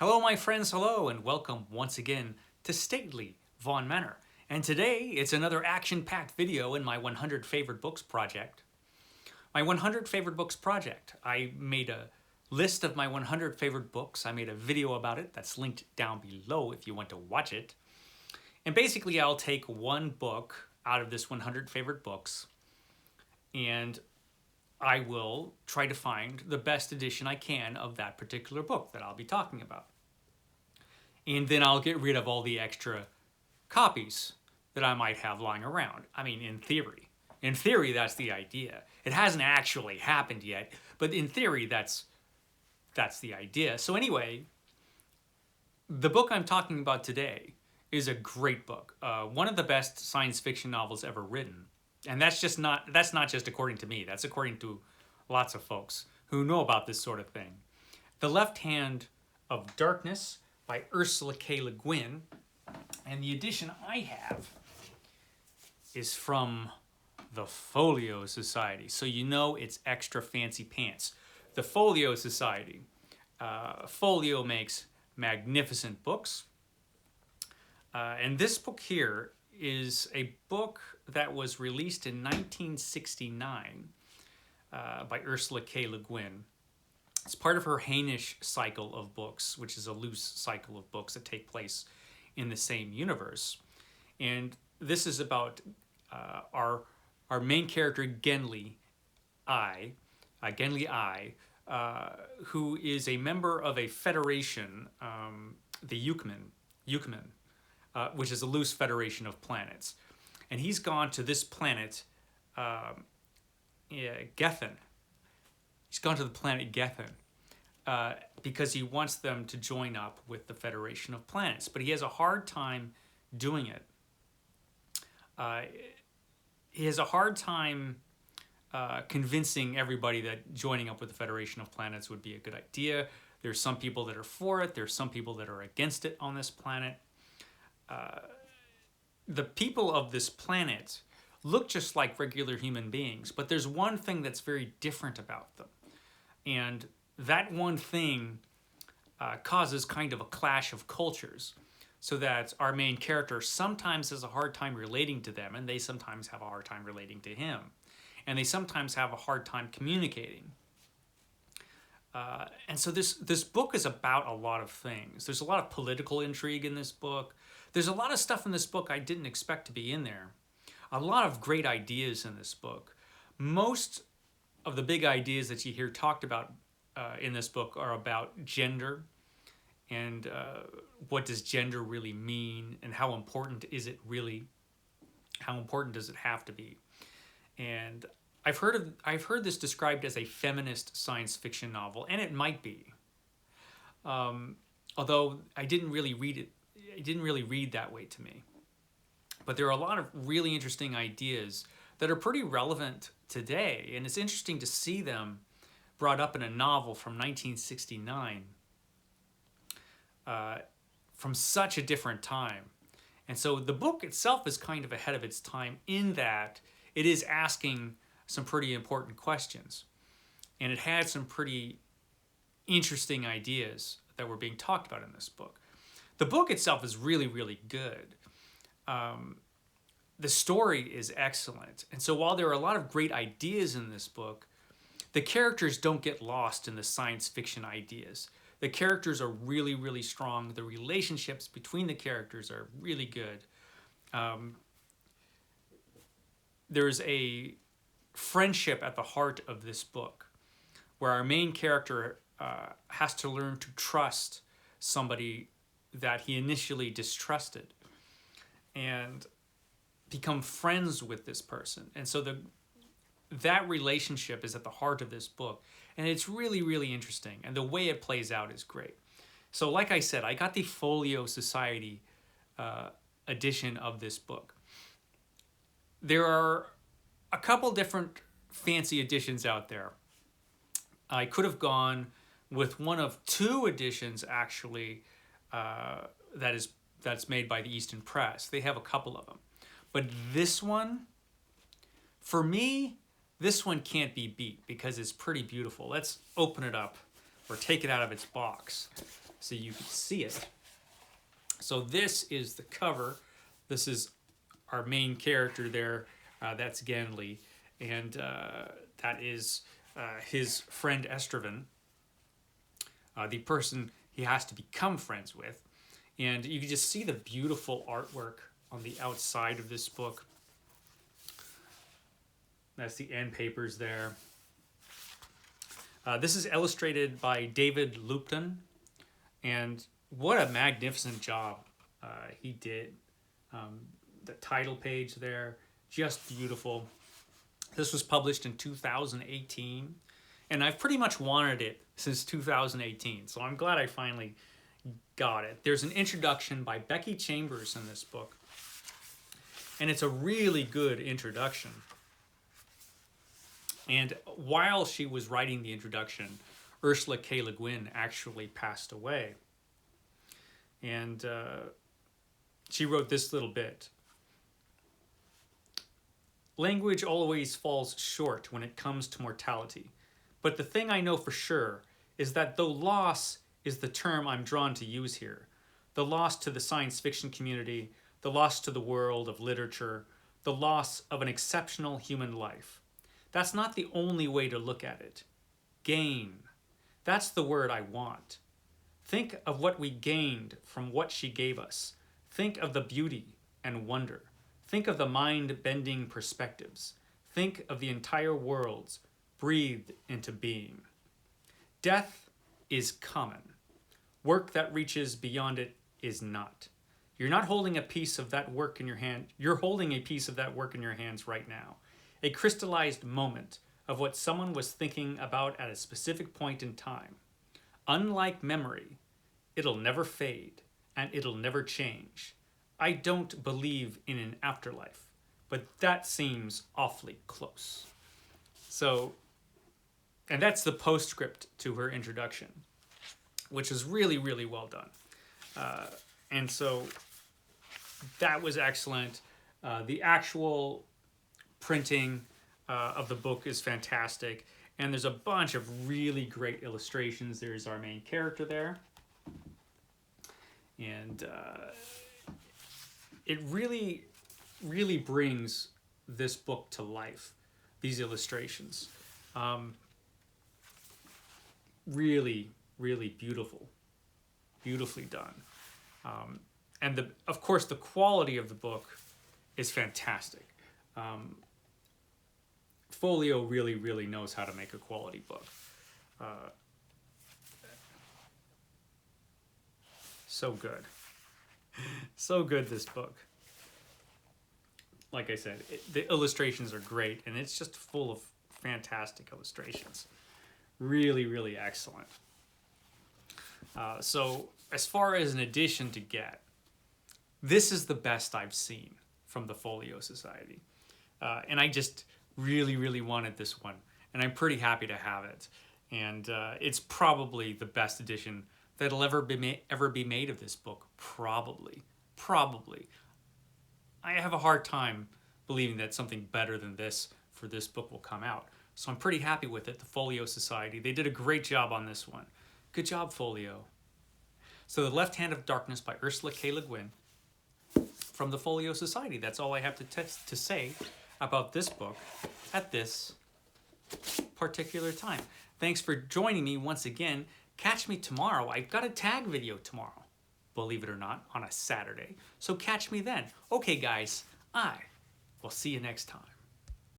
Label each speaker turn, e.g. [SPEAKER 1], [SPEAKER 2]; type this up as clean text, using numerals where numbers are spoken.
[SPEAKER 1] Hello, my friends, hello, and welcome once again to Stately Von Manor. And today, it's another action-packed video in my 100 Favorite Books project. My 100 Favorite Books project. I made a list of my 100 favorite books. I made a video about it that's linked down below if you want to watch it. And basically, I'll take one book out of this 100 favorite books, and I will try to find the best edition I can of that particular book that I'll be talking about. And then I'll get rid of all the extra copies that I might have lying around. I mean, in theory. In theory, that's the idea. It hasn't actually happened yet, but in theory, that's the idea. So anyway, the book I'm talking about today is a great book. One of the best science fiction novels ever written. And that's not just according to me. That's according to lots of folks who know about this sort of thing. The Left Hand of Darkness by Ursula K. Le Guin. And the edition I have is from the Folio Society. So you know it's extra fancy pants. The Folio Society. Folio makes magnificent books. And this book here is a book that was released in 1969 by Ursula K. Le Guin. It's part of her Hainish cycle of books, which is a loose cycle of books that take place in the same universe. And this is about our main character, Genli I, who is a member of a federation, the Yukman, which is a loose federation of planets. And he's gone to this planet, Gethin. He's gone to the planet Gethin because he wants them to join up with the Federation of Planets. But he has a hard time doing it. He has a hard time convincing everybody that joining up with the Federation of Planets would be a good idea. There's some people that are for it. There's some people that are against it on this planet. The people of this planet look just like regular human beings, but there's one thing that's very different about them. And that one thing causes kind of a clash of cultures, so that our main character sometimes has a hard time relating to them, and they sometimes have a hard time relating to him. And they sometimes have a hard time communicating. And so this book is about a lot of things. There's a lot of political intrigue in this book. There's a lot of stuff in this book I didn't expect to be in there. A lot of great ideas in this book. Most of the big ideas that you hear talked about in this book are about gender and what does gender really mean and how important is it really? How important does it have to be? And I've heard this described as a feminist science fiction novel, and it might be. Although I didn't really read it. It didn't really read that way to me. But there are a lot of really interesting ideas that are pretty relevant today, and it's interesting to see them brought up in a novel from 1969 from such a different time. And so the book itself is kind of ahead of its time in that it is asking some pretty important questions. And it had some pretty interesting ideas that were being talked about in this book. The book itself is really, really good. The story is excellent. And so while there are a lot of great ideas in this book, the characters don't get lost in the science fiction ideas. The characters are really, really strong. The relationships between the characters are really good. There's a friendship at the heart of this book where our main character has to learn to trust somebody that he initially distrusted and become friends with this person. And so that relationship is at the heart of this book. And it's really, really interesting. And the way it plays out is great. So like I said, I got the Folio Society edition of this book. There are a couple different fancy editions out there. I could have gone with one of two editions, actually, that's made by the Easton Press. They have a couple of them. But this one, for me, this one can't be beat because it's pretty beautiful. Let's open it up or take it out of its box so you can see it. So this is the cover. This is our main character there. That's Ganley, and that is his friend Estraven, the person he has to become friends with. And you can just see the beautiful artwork on the outside of this book. That's the end papers there. This is illustrated by David Lupton, and what a magnificent job he did. The title page there, just beautiful. This was published in 2018, and I've pretty much wanted it since 2018, so I'm glad I finally got it. There's an introduction by Becky Chambers in this book, and it's a really good introduction. And while she was writing the introduction, Ursula K. Guin actually passed away. And she wrote this little bit. Language always falls short when it comes to mortality. But the thing I know for sure is that though loss is the term I'm drawn to use here, the loss to the science fiction community, the loss to the world of literature, the loss of an exceptional human life, that's not the only way to look at it. Gain. That's the word I want. Think of what we gained from what she gave us. Think of the beauty and wonder. Think of the mind-bending perspectives. Think of the entire worlds breathed into being. Death is common. Work that reaches beyond it is not. You're not holding a piece of that work in your hand. You're holding a piece of that work in your hands right now. A crystallized moment of what someone was thinking about at a specific point in time. Unlike memory, it'll never fade and it'll never change. I don't believe in an afterlife, but that seems awfully close. So, and that's the postscript to her introduction, which is really, really well done. And so that was excellent. The actual printing of the book is fantastic, and there's a bunch of really great illustrations. There's our main character there, and it really, really brings this book to life, these illustrations. Really, really beautiful, beautifully done. And of course, the quality of the book is fantastic. Folio really, really knows how to make a quality book. So good. So good, this book. Like I said, the illustrations are great, and it's just full of fantastic illustrations. Really, really excellent. So as far as an edition to get, this is the best I've seen from the Folio Society. And I just really, really wanted this one, and I'm pretty happy to have it. And it's probably the best edition that'll ever be made of this book. Probably. I have a hard time believing that something better than this for this book will come out. So I'm pretty happy with it. The Folio Society, they did a great job on this one. Good job, Folio. So The Left Hand of Darkness by Ursula K. Guin from the Folio Society. That's all I have to say about this book at this particular time. Thanks for joining me once again. Catch me tomorrow. I've got a tag video tomorrow, believe it or not, on a Saturday. So catch me then. Okay, guys, I will see you next time.